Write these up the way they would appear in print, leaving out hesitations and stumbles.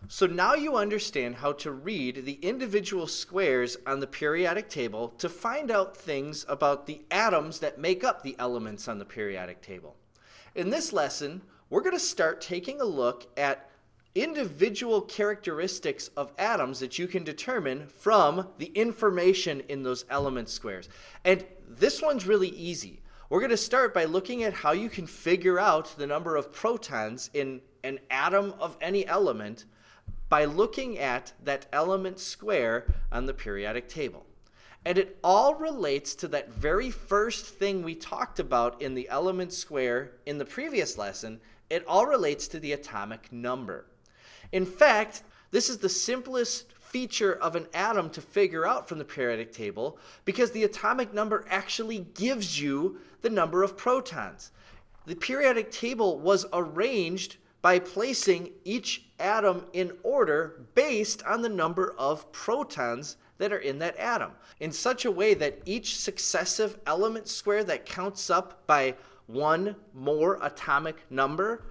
So now you understand how to read the individual squares on the periodic table to find out things about the atoms that make up the elements on the periodic table. In this lesson, we're going to start taking a look at individual characteristics of atoms that you can determine from the information in those element squares. And this one's really easy. We're going to start by looking at how you can figure out the number of protons in an atom of any element by looking at that element square on the periodic table. And it all relates to that very first thing we talked about in the element square in the previous lesson. It all relates to the atomic number. In fact, this is the simplest feature of an atom to figure out from the periodic table because the atomic number actually gives you the number of protons. The periodic table was arranged by placing each atom in order based on the number of protons that are in that atom, in such a way that each successive element square that counts up by one more atomic number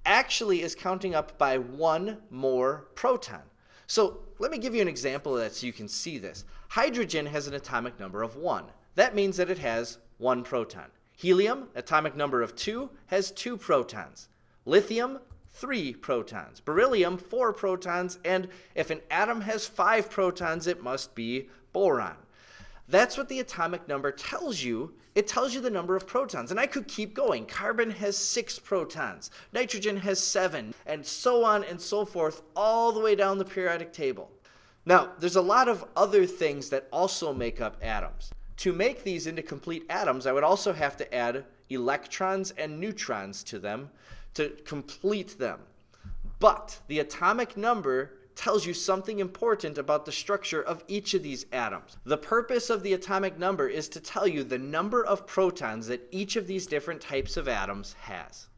actually is counting up by one more proton. So let me give you an example of that so you can see this. Hydrogen has an atomic number of 1. That means that it has 1 proton. Helium, atomic number of 2, has 2 protons. Lithium, 3 protons. Beryllium, 4 protons. And if an atom has 5 protons, it must be boron. That's what the atomic number tells you. It tells you the number of protons. And I could keep going. Carbon has 6 protons. Nitrogen has 7. And so on and so forth, all the way down the periodic table. Now, there's a lot of other things that also make up atoms. To make these into complete atoms, I would also have to add electrons and neutrons to them to complete them. But the atomic number tells you something important about the structure of each of these atoms. The purpose of the atomic number is to tell you the number of protons that each of these different types of atoms has.